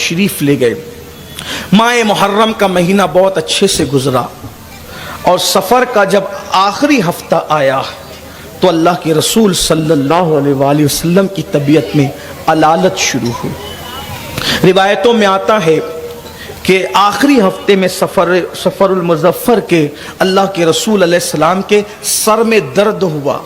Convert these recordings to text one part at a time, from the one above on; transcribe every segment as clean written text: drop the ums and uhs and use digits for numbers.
تشریف لے گئے۔ ماہ محرم کا مہینہ بہت اچھے سے گزرا، اور سفر کا جب آخری ہفتہ آیا تو اللہ کے رسول صلی اللہ علیہ وآلہ وسلم کی طبیعت میں علالت شروع ہوئی۔ روایتوں میں آتا ہے کہ آخری ہفتے میں سفر المظفر کے اللہ کے رسول علیہ السلام کے سر میں درد ہوا،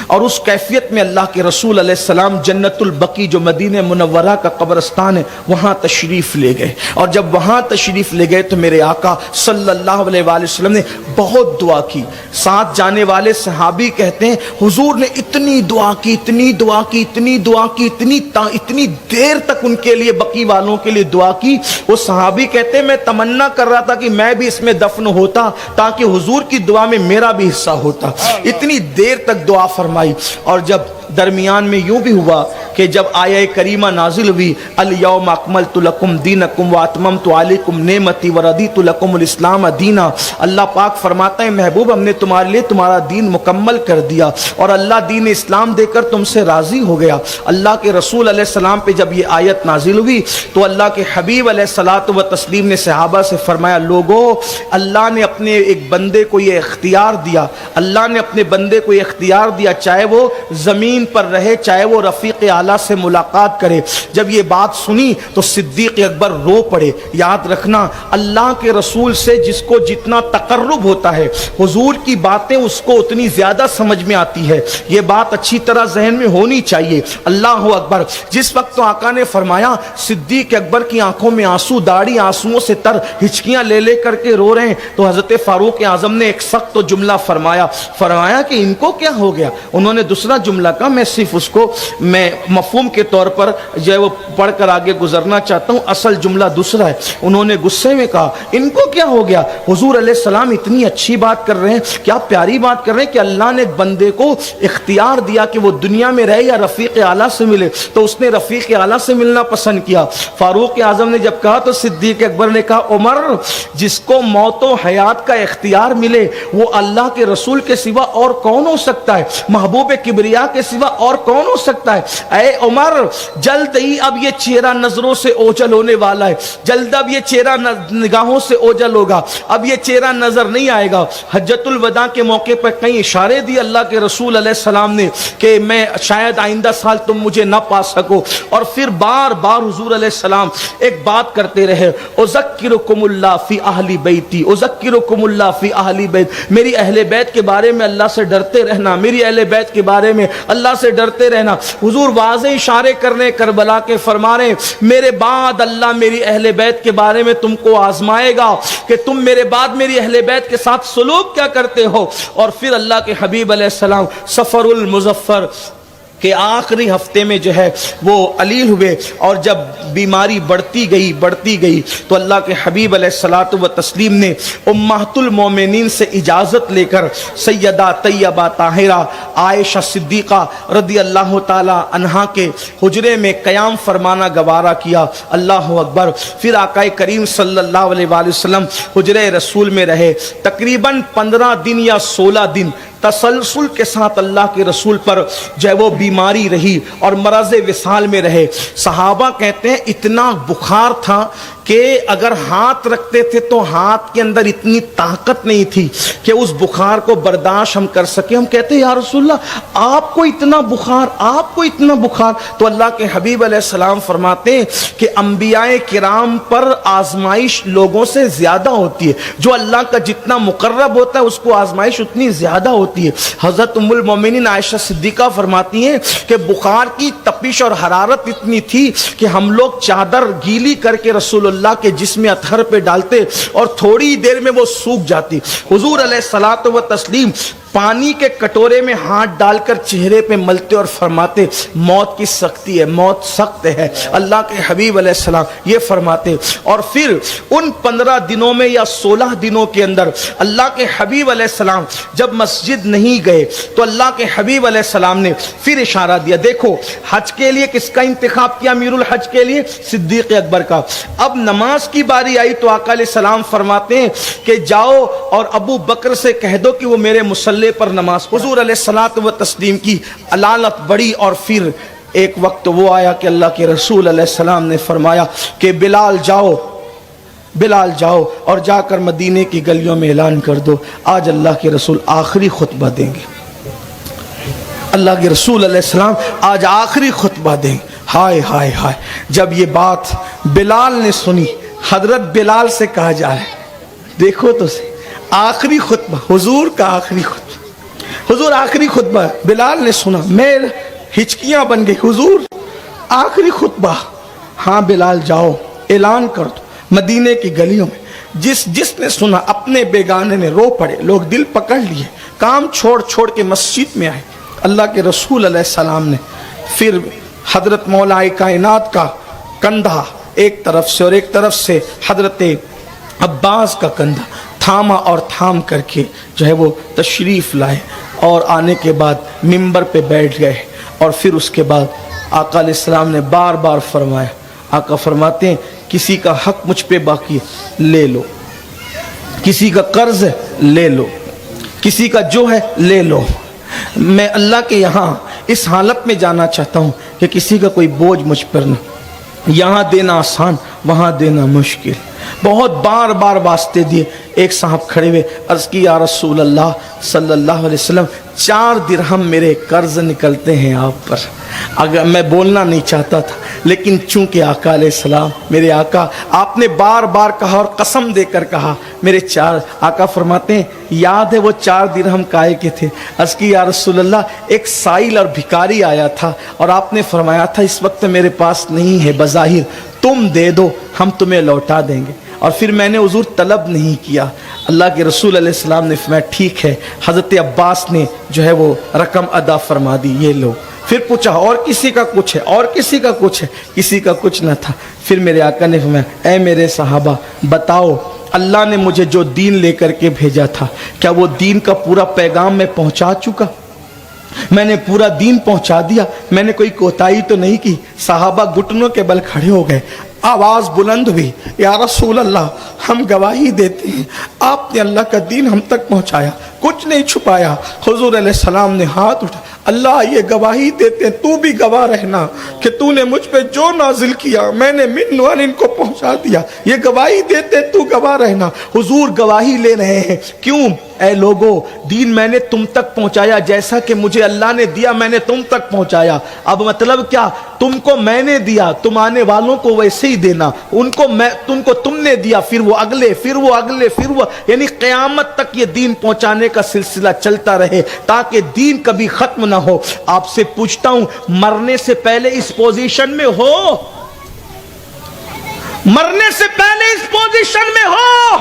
اور اس کیفیت میں اللہ کے رسول علیہ السلام جنت البقیع جو مدینہ منورہ کا قبرستان ہے وہاں تشریف لے گئے، اور جب وہاں تشریف لے گئے تو میرے آقا صلی اللہ علیہ وآلہ وسلم نے بہت دعا کی۔ ساتھ جانے والے صحابی کہتے ہیں حضور نے اتنی دعا کی، اتنی دعا کی، اتنی دعا کی، اتنی دیر تک ان کے لیے، بقیع والوں کے لیے دعا کی۔ وہ صحابی کہتے ہیں میں تمنا کر رہا تھا کہ میں بھی اس میں دفن ہوتا تاکہ حضور کی دعا میں میرا بھی حصہ ہوتا، اتنی دیر تک دعا فرمائی۔ اور جب درمیان میں یوں بھی ہوا کہ جب آیہ کریمہ نازل ہوئی الیوم اکملت لکم دینکم واتممت علیکم نعمتی وردیت لکم الاسلام دینا، اللہ پاک فرماتا ہے محبوب ہم نے تمہارے لیے تمہارا دین مکمل کر دیا، اور اللہ دین اسلام دے کر تم سے راضی ہو گیا۔ اللہ کے رسول علیہ السلام پہ جب یہ آیت نازل ہوئی تو اللہ کے حبیب علیہ الصلوۃ والتسلیم نے صحابہ سے فرمایا لوگو، اللہ نے اپنے ایک بندے کو یہ اختیار دیا، اللہ نے اپنے بندے کو یہ اختیار دیا، چاہے وہ زمین پر رہے چاہے وہ رفیق اعلیٰ سے ملاقات کرے۔ جب یہ بات سنی تو صدیق اکبر رو پڑے۔ یاد رکھنا اللہ کے رسول سے جس کو جتنا تقرب ہوتا ہے حضور کی باتیں اس کو اتنی زیادہ سمجھ میں آتی ہے، یہ بات اچھی طرح ذہن میں ہونی چاہیے۔ اللہ اکبر۔ جس وقت تو آقا نے فرمایا صدیق اکبر کی آنکھوں میں آنسو، داڑھی آنسوؤں سے تر، ہچکیاں لے لے کر کے رو رہے ہیں، تو حضرت فاروق اعظم نے ایک سخت جملہ فرمایا کہ ان کو کیا ہو گیا؟ انہوں نے دوسرا جملہ کہا، میں صرف اس کو میں مفہوم کے طور پر جو ہے وہ پڑھ کر آگے گزرنا چاہتا ہوں، اصل جملہ دوسرا ہے۔ انہوں نے غصے میں کہا ان کو کیا ہو گیا؟ حضور علیہ السلام اتنی اچھی بات کر رہے ہیں، کیا پیاری بات کر رہے ہیں کہ اللہ نے ایک بندے کو اختیار دیا کہ وہ دنیا میں رہے یا رفیق اعلیٰ سے ملے، تو اس نے رفیق اعلیٰ سے ملنا پسند کیا۔ فاروق اعظم نے جب کہا تو صدیق اکبر نے کہا عمر، جس کو موت و حیات کا اختیار ملے وہ اللہ کے رسول کے سوا اور کون ہو سکتا ہے؟ محبوب کبریا کے سوا اور کون ہو سکتا ہے؟ اے عمر، جلد ہی اب یہ چہرہ نظروں سے اوجھل ہونے والا ہے، جلد اب یہ چہرہ نگاہوں سے اوجھل ہوگا، اب یہ چہرہ نظر نہیں آئے گا۔ حجۃ الوداع کے موقع پر کئی اشارے دی اللہ کے رسول علیہ السلام نے کہ میں شاید آئندہ سال تم مجھے نہ پا سکو، اور پھر بار بار حضور علیہ السلام ایک بات کرتے رہے، اذکرکم اللہ فی اہل بیتی، اذکرکم اللہ فی اہل بیت، میری اہل بیت کے بارے میں اللہ سے ڈرتے رہنا، میری اہل بیت کے بارے میں اللہ سے ڈرتے رہنا۔ حضور واضح اشارے کرنے کربلا کے فرما رہے میرے بعد اللہ میری اہل بیت کے بارے میں تم کو آزمائے گا کہ تم میرے بعد میری اہل بیت کے ساتھ سلوک کیا کرتے ہو۔ اور پھر اللہ کے حبیب علیہ السلام سفر المظفر کہ آخری ہفتے میں جو ہے وہ علیل ہوئے، اور جب بیماری بڑھتی گئی تو اللہ کے حبیب علیہ الصلوۃ والتسلیم نے امہات المومنین سے اجازت لے کر سیدہ طیبہ طاہرہ عائشہ صدیقہ رضی اللہ تعالی عنہا کے حجرے میں قیام فرمانا گوارا کیا۔ اللہ اکبر۔ پھر آقا کریم صلی اللہ علیہ وآلہ وسلم حجرے رسول میں رہے، تقریباً 15 دن یا 16 دن تسلسل کے ساتھ اللہ کے رسول پر جو ہے وہ بیماری رہی اور مرض وصال میں رہے۔ صحابہ کہتے ہیں اتنا بخار تھا کہ اگر ہاتھ رکھتے تھے تو ہاتھ کے اندر اتنی طاقت نہیں تھی کہ اس بخار کو برداشت ہم کر سکیں۔ ہم کہتے ہیں یا رسول اللہ آپ کو اتنا بخار، تو اللہ کے حبیب علیہ السلام فرماتے ہیں کہ انبیاء کرام پر آزمائش لوگوں سے زیادہ ہوتی ہے، جو اللہ کا جتنا مقرب ہوتا ہے اس کو آزمائش اتنی زیادہ ہوتی ہے۔ حضرت ام المومنین عائشہ صدیقہ فرماتی ہیں کہ بخار کی تپش اور حرارت اتنی تھی کہ ہم لوگ چادر گیلی کر کے رسول اللہ کے جسم اطہر پہ ڈالتے اور تھوڑی دیر میں وہ سوکھ جاتی۔ حضور علیہ الصلوۃ والتسلیم پانی کے کٹورے میں ہاتھ ڈال کر چہرے پہ ملتے اور فرماتے موت کی سختی ہے، موت سخت ہے، اللہ کے حبیب علیہ السلام یہ فرماتے۔ اور پھر ان 15 دنوں میں یا 16 دنوں کے اندر اللہ کے حبیب علیہ السلام جب مسجد نہیں گئے تو اللہ کے حبیب علیہ السلام نے پھر اشارہ دیا، دیکھو حج کے لیے کس کا انتخاب کیا؟ امیر الحج کے لیے صدیق اکبر کا۔ اب نماز کی باری آئی تو آقا علیہ السلام فرماتے ہیں کہ جاؤ اور ابو بکر سے کہہ دو کہ وہ میرے مصلی پر نماز۔ حضور علیہ الصلوۃ والتسلیم کی علالت بڑھی اور پھر ایک وقت وہ آیا کہ اللہ کے رسول علیہ السلام نے فرمایا کہ بلال جاؤ اور جا کر مدینے کی گلیوں میں اعلان کر دو آج اللہ کے رسول آخری خطبہ دیں گے، اللہ کے رسول علیہ السلام آج آخری خطبہ دیں گے۔ ہائے ہائے ہائے، جب یہ بات بلال نے سنی، حضرت بلال سے کہا جا رہا ہے دیکھو تو صحیح، آخری خطبہ حضور کا آخری خطبہ، حضور آخری خطبہ بلال نے سنا، میں ہچکیاں بن گئی، حضور آخری خطبہ، ہاں بلال جاؤ اعلان کر دو مدینے کی گلیوں میں۔ جس نے سنا اپنے بیگانے نے رو پڑے، لوگ دل پکڑ لیے، کام چھوڑ کے مسجد میں آئے۔ اللہ کے رسول علیہ السلام نے پھر حضرت مولا کائنات کا کندھا ایک طرف سے اور ایک طرف سے حضرت عباس کا کندھا تھاما اور تھام کر کے جو ہے وہ تشریف لائے، اور آنے کے بعد منبر پہ بیٹھ گئے، اور پھر اس کے بعد آقا علیہ السلام نے بار بار فرمایا، آقا فرماتے ہیں کسی کا حق مجھ پہ باقی لے لو، کسی کا قرض ہے لے لو، کسی کا جو ہے لے لو، میں اللہ کے یہاں اس حالت میں جانا چاہتا ہوں کہ کسی کا کوئی بوجھ مجھ پر نہ، یہاں دینا آسان وہاں دینا مشکل۔ بہت بار بار واسطے دیے، ایک صاحب کھڑے ہوئے عرض کی یا رسول اللہ صلی اللہ علیہ وسلم 4 درہم میرے قرض نکلتے ہیں آپ پر۔ اگر میں بولنا نہیں چاہتا تھا لیکن چونکہ آقا علیہ السلام میرے آقا، آپ نے بار بار کہا اور قسم دے کر کہا میرے 4، آقا فرماتے ہیں یاد ہے وہ 4 درہم کائے کے تھے؟ عرض کی یا رسول اللہ ایک سائل اور بھکاری آیا تھا اور آپ نے فرمایا تھا اس وقت میرے پاس نہیں ہے، بظاہر تم دے دو ہم تمہیں لوٹا دیں گے، اور پھر میں نے حضور طلب نہیں کیا۔ اللہ کے رسول علیہ السلام نے فرمایا ٹھیک ہے، حضرت عباس نے جو ہے وہ رقم ادا فرما دی، یہ لو۔ پھر پوچھا اور کسی کا کچھ ہے، اور کسی کا کچھ ہے، کسی کا کچھ نہ تھا۔ پھر میرے آقا نے فرمایا اے میرے صحابہ بتاؤ اللہ نے مجھے جو دین لے کر کے بھیجا تھا کیا وہ دین کا پورا پیغام میں پہنچا چکا؟ میں نے پورا دین پہنچا دیا، میں نے کوئی کوتاہی تو نہیں کی؟ صحابہ گھٹنوں کے بل کھڑے ہو گئے، آواز بلند ہوئی یا رسول اللہ ہم گواہی دیتے ہیں آپ نے اللہ کا دین ہم تک پہنچایا، کچھ نہیں چھپایا۔ حضور علیہ السلام نے ہاتھ اٹھا، اللہ یہ گواہی دیتے ہیں تو بھی گواہ رہنا کہ تو نے مجھ پہ جو نازل کیا میں نے من وان ان کو پہنچا دیا، یہ گواہی دیتے تو گواہ رہنا۔ حضور گواہی لے رہے ہیں، کیوں؟ اے لوگو دین میں نے تم تک پہنچایا جیسا کہ مجھے اللہ نے دیا میں نے تم تک پہنچایا، اب مطلب کیا؟ تم کو میں نے دیا، تم آنے والوں کو ویسے ہی دینا، ان کو میں تم نے دیا، پھر وہ اگلے، پھر وہ اگلے، پھر وہ، یعنی قیامت تک یہ دین پہنچانے کا سلسلہ چلتا رہے تاکہ دین کبھی ختم نہ ہو۔ آپ سے پوچھتا ہوں مرنے سے پہلے اس پوزیشن میں ہو؟ مرنے سے پہلے اس پوزیشن میں ہو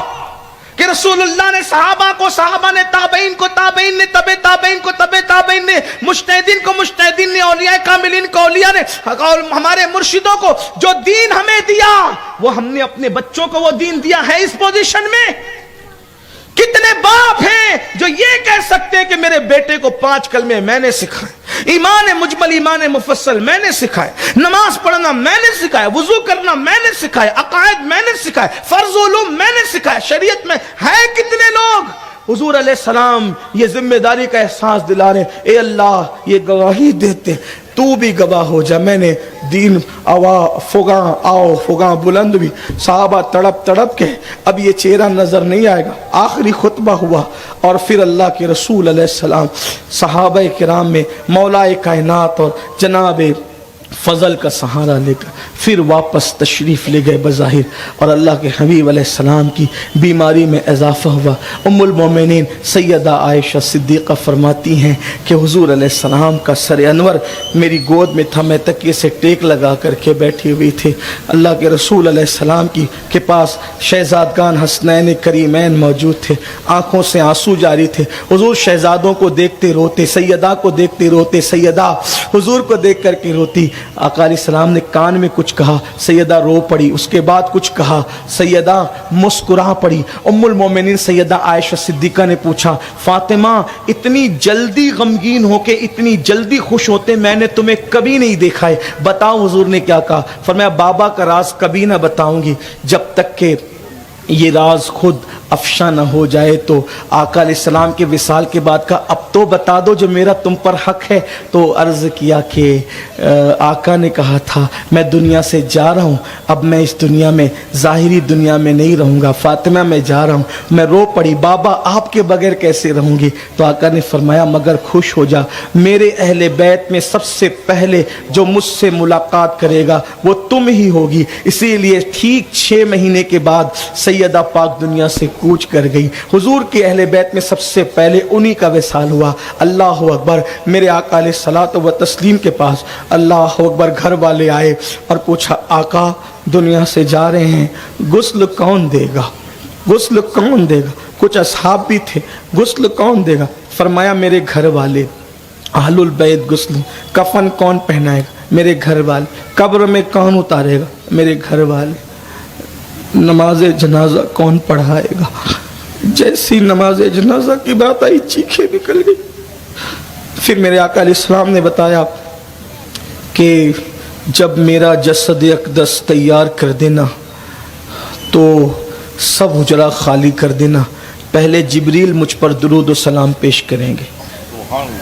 کہ رسول اللہ نے صحابہ کو، صحابہ نے تابعین کو، تابعین نے تبع تابعین کو، تبع تابعین نے مجتہدین کو، مجتہدین نے اولیاء کاملین کو، اولیاء نے، اور ہمارے مرشدوں کو جو دین ہمیں دیا وہ ہم نے اپنے بچوں کو وہ دین دیا ہے اس پوزیشن میں؟ کتنے باپ ہیں جو یہ کہہ سکتے ہیں کہ میرے بیٹے کو 5 کلمے میں نے سکھائے، ایمان مجمل ایمان مفصل میں نے سکھائے، نماز پڑھنا میں نے سکھایا، وضو کرنا میں نے سکھایا، عقائد میں نے سکھائے، فرض علوم میں نے سکھایا۔ شریعت میں ہے کتنے لوگ حضور علیہ السلام یہ ذمہ داری کا احساس دلا رہے ہیں، اے اللہ یہ گواہی دیتے تو بھی گواہ ہو جا میں نے دین فگاں بلند بھی، صحابہ تڑپ تڑپ کے، اب یہ چہرہ نظر نہیں آئے گا۔ آخری خطبہ ہوا اور پھر اللہ کے رسول علیہ السلام صحابہ کرام میں مولا کائنات اور جناب فضل کا سہارا لے کر پھر واپس تشریف لے گئے بظاہر، اور اللہ کے حبیب علیہ السلام کی بیماری میں اضافہ ہوا۔ ام المومنین سیدہ عائشہ صدیقہ فرماتی ہیں کہ حضور علیہ السلام کا سر انور میری گود میں تھا، میں تکیے سے ٹیک لگا کر کے بیٹھی ہوئی تھی۔ اللہ کے رسول علیہ السلام کے پاس شہزادگان حسنین کریمین موجود تھے، آنکھوں سے آنسو جاری تھے۔ حضور شہزادوں کو دیکھتے روتے، سیدہ کو دیکھتے روتے، سیدہ حضور کو دیکھ کر کے روتی۔ آقا علیہ السلام نے کان میں کچھ کہا، سیدہ رو پڑی، اس کے بعد کچھ کہا، سیدہ مسکرا پڑی۔ ام المومنین سیدہ عائشہ صدیقہ نے پوچھا فاطمہ اتنی جلدی غمگین ہو کے اتنی جلدی خوش ہوتے میں نے تمہیں کبھی نہیں دیکھا ہے، بتاؤ حضور نے کیا کہا؟ فرمایا بابا کا راز کبھی نہ بتاؤں گی جب تک کہ یہ راز خود افشا نہ ہو جائے تو آقا علیہ السلام کے وصال کے بعد کا اب تو بتا دو جو میرا تم پر حق ہے. تو عرض کیا کہ آقا نے کہا تھا میں دنیا سے جا رہا ہوں, اب میں اس دنیا میں ظاہری دنیا میں نہیں رہوں گا, فاطمہ میں جا رہا ہوں. میں رو پڑی, بابا آپ کے بغیر کیسے رہوں گی؟ تو آقا نے فرمایا مگر خوش ہو جا, میرے اہل بیت میں سب سے پہلے جو مجھ سے ملاقات کرے گا وہ تم ہی ہوگی. اسی لیے ٹھیک 6 مہینے کے بعد سیدہ پاک دنیا سے کوچ کر گئی. حضور کے اہل بیت میں سب سے پہلے انہی کا وصال ہوا. اللہ اکبر. میرے آقا علیہ الصلوۃ والتسلیم کے پاس اللہ اکبر گھر والے آئے اور پوچھا آقا دنیا سے جا رہے ہیں, غسل کون دے گا؟ غسل کون دے گا؟ کچھ اصحاب بھی تھے, غسل کون دے گا؟ فرمایا میرے گھر والے. اہل البیت غسل. کفن کون پہنائے گا؟ میرے گھر والے. قبر میں کون اتارے گا؟ میرے گھر والے. نماز جنازہ کون پڑھائے گا؟ جیسی نماز جنازہ کی بات آئی چیخیں نکل گئی. پھر میرے آقا علیہ السلام نے بتایا کہ جب میرا جسد اقدس تیار کر دینا تو سب حجرہ خالی کر دینا, پہلے جبریل مجھ پر درود و سلام پیش کریں گے,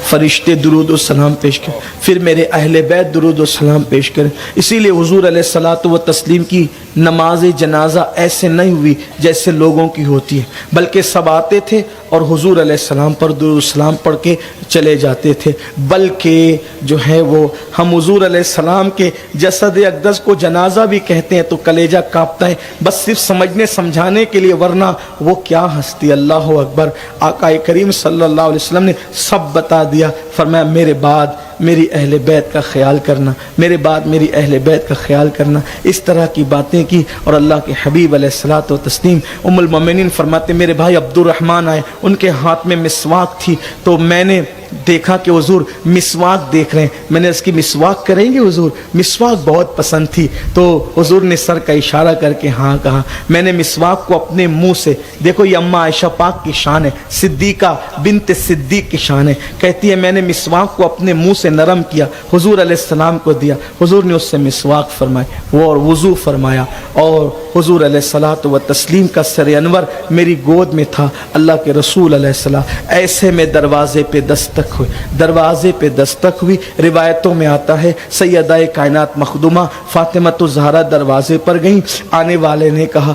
فرشتے درود و سلام پیش کریں, پھر میرے اہل بیت درود و سلام پیش کریں. اسی لیے حضور علیہ الصلوۃ والتسلیم کی نماز جنازہ ایسے نہیں ہوئی جیسے لوگوں کی ہوتی ہے, بلکہ سب آتے تھے اور حضور علیہ السلام پر درود و سلام پڑھ کے چلے جاتے تھے. بلکہ جو ہے وہ ہم حضور علیہ السلام کے جسد اقدس کو جنازہ بھی کہتے ہیں تو کلیجہ کانپتا ہے, بس صرف سمجھنے سمجھانے کے لیے, ورنہ وہ کیا ہستی. اللہ اکبر. آقا کریم صلی اللہ علیہ وسلم نے سب بتا دیا. فرمایا میرے بعد میری اہل بیت کا خیال کرنا, میرے بعد میری اہل بیت کا خیال کرنا. اس طرح کی باتیں کی. اور اللہ کے حبیب علیہ الصلوۃ والتسلیم ام المومنین فرماتے میرے بھائی عبد الرحمن آئے, ان کے ہاتھ میں مسواک تھی, تو میں نے دیکھا کہ حضور مسواک دیکھ رہے ہیں. میں نے اس کی مسواک کریں گے حضور؟ مسواک بہت پسند تھی. تو حضور نے سر کا اشارہ کر کے ہاں کہا. میں نے مسواک کو اپنے منہ سے, دیکھو یہ اماں عائشہ پاک کی شان ہے, صدیقہ بنت صدیق کی شان ہے, کہتی ہے میں نے مسواک کو اپنے منہ سے نرم کیا, حضور علیہ السلام کو دیا, حضور نے اس سے مسواک فرمائی وہ اور وضو فرمایا, اور حضور علیہ الصلوۃ والتسلیم کا سر انور میری گود میں تھا. اللہ کے رسول علیہ السلام ایسے میں دروازے پہ دستک ہوئی, دروازے پہ دستک ہوئی. روایتوں میں آتا ہے سیدہ کائنات مخدومہ فاطمہ الزہرا دروازے پر گئیں. آنے والے نے کہا,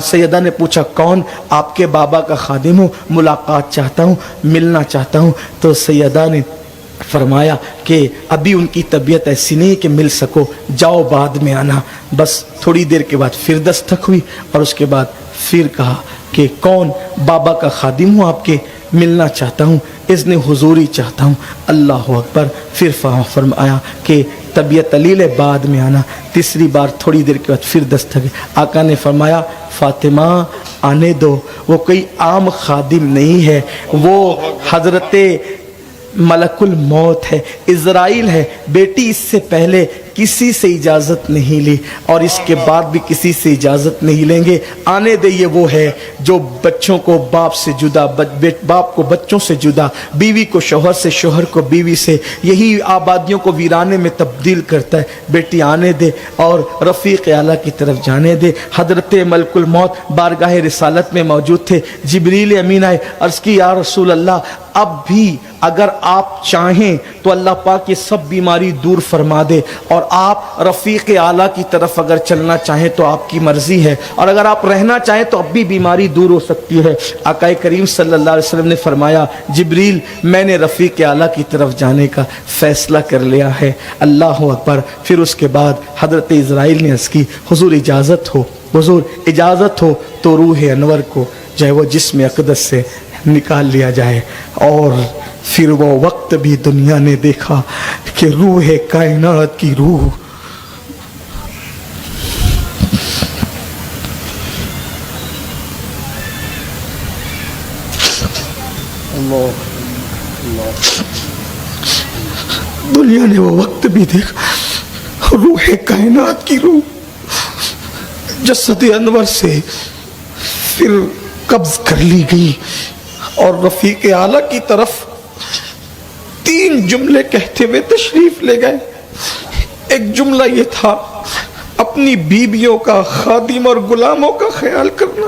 سیدہ نے پوچھا کون؟ آپ کے بابا کا خادم ہوں, ملاقات چاہتا ہوں, ملنا چاہتا ہوں. تو سیدہ نے فرمایا کہ ابھی ان کی طبیعت ایسی نہیں کہ مل سکو, جاؤ بعد میں آنا. بس تھوڑی دیر کے بعد پھر دستک ہوئی اور اس کے بعد پھر کہا کہ کون؟ بابا کا خادم ہوں آپ کے, ملنا چاہتا ہوں, اذن حضوری چاہتا ہوں. اللہ اکبر. پھر فرمایا کہ طبیعت علیل ہے بعد میں آنا. تیسری بار تھوڑی دیر کے بعد پھر دستک. آقا نے فرمایا فاطمہ آنے دو, وہ کوئی عام خادم نہیں ہے, وہ حضرت ملک الموت ہے, عزرائیل ہے. بیٹی اس سے پہلے کسی سے اجازت نہیں لی اور اس کے بعد بھی کسی سے اجازت نہیں لیں گے. آنے دے. یہ وہ ہے جو بچوں کو باپ سے جدا, باپ کو بچوں سے جدا, بیوی کو شوہر سے, شوہر کو بیوی سے, یہی آبادیوں کو ویرانے میں تبدیل کرتا ہے. بیٹی آنے دے اور رفیق اعلیٰ کی طرف جانے دے. حضرت ملک الموت بارگاہ رسالت میں موجود تھے. جبریل امین آئے, عرض کی یا رسول اللہ اب بھی اگر آپ چاہیں تو اللہ پاک یہ سب بیماری دور فرما دے, اور آپ رفیق اعلیٰ کی طرف اگر چلنا چاہیں تو آپ کی مرضی ہے, اور اگر آپ رہنا چاہیں تو اب بھی بیماری دور ہو سکتی ہے. آقا کریم صلی اللہ علیہ وسلم نے فرمایا جبریل میں نے رفیق اعلیٰ کی طرف جانے کا فیصلہ کر لیا ہے. اللہ اکبر. پھر اس کے بعد حضرت اسرائیل نے عرض کی حضور اجازت ہو, حضور اجازت ہو تو روح انور کو جو ہے وہ جسم اقدس سے نکال لیا جائے. اور پھر وہ وقت بھی دنیا نے دیکھا کہ روح کائنات کی روح دنیا نے وہ وقت بھی دیکھا, روح کائنات کی روح جسد انور سے پھر قبض کر لی گئی اور رفیق اعلیٰ کی طرف 3 جملے کہتے ہوئے تشریف لے گئے. ایک جملہ یہ تھا اپنی بیویوں کا, خادم اور غلاموں کا خیال کرنا.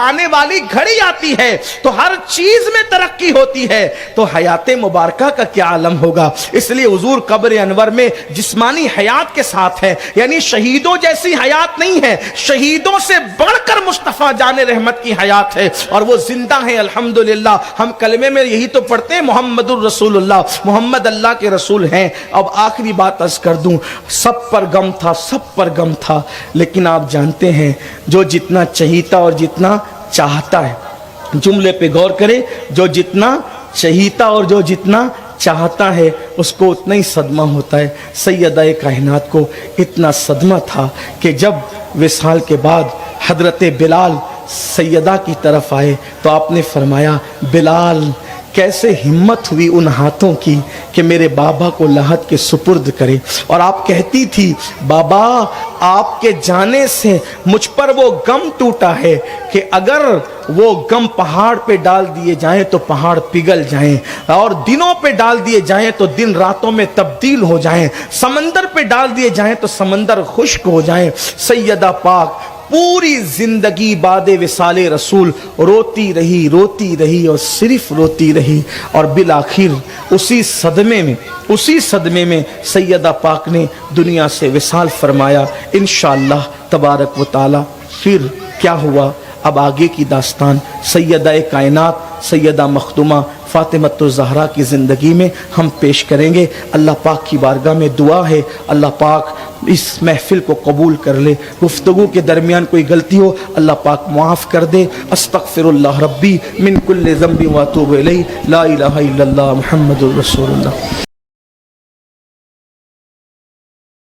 آنے والی گھڑی آتی ہے تو ہر چیز میں ترقی ہوتی ہے، تو حیات مبارکہ کا کیا عالم ہوگا۔ اس لیے حضور قبر انور میں جسمانی حیات کے ساتھ ہے، یعنی شہیدوں جیسی حیات نہیں ہے، شہیدوں سے بڑھ کر مصطفیٰ جان رحمت کی حیات ہے، اور وہ زندہ ہے الحمدللہ۔ ہم کلمے میں یہی تو پڑھتے ہیں محمد الرسول اللہ، محمد اللہ کے رسول ہیں۔ اب آخری بات عرض کر دوں، سب پر غم تھا، سب پر غم تھا، لیکن آپ جانتے ہیں جو جتنا چہیتا اور جتنا چاہتا ہے، جملے پہ غور کریں، جو جتنا چہیتا اور جو جتنا چاہتا ہے اس کو اتنا ہی صدمہ ہوتا ہے۔ سیدہ کائنات کو اتنا صدمہ تھا کہ جب وصال کے بعد حضرت بلال سیدہ کی طرف آئے تو آپ نے فرمایا بلال کیسے ہمت ہوئی ان ہاتھوں کی کہ میرے بابا کو لحد کے سپرد کرے، اور آپ کہتی تھی بابا آپ کے جانے سے مجھ پر وہ غم ٹوٹا ہے کہ اگر وہ غم پہاڑ پہ ڈال دیے جائیں تو پہاڑ پگھل جائیں، اور دنوں پہ ڈال دیے جائیں تو دن راتوں میں تبدیل ہو جائیں، سمندر پہ ڈال دیے جائیں تو سمندر خشک ہو جائیں۔ سیدہ پاک پوری زندگی بعد وصال رسول روتی رہی اور صرف روتی رہی، اور بالآخر اسی صدمے میں سیدہ پاک نے دنیا سے وصال فرمایا۔ انشاءاللہ تبارک و تعالی پھر کیا ہوا اب آگے کی داستان سیدہ کائنات سیدہ مخدومہ فاطمۃ الزہرا کی زندگی میں ہم پیش کریں گے۔ اللہ پاک کی بارگاہ میں دعا ہے اللہ پاک اس محفل کو قبول کر لے، گفتگو کے درمیان کوئی غلطی ہو اللہ پاک معاف کر دے۔ استغفر اللہ ربی من کل ذنب واتوب الیہ، لا الہ الا اللہ محمد الرسول اللہ۔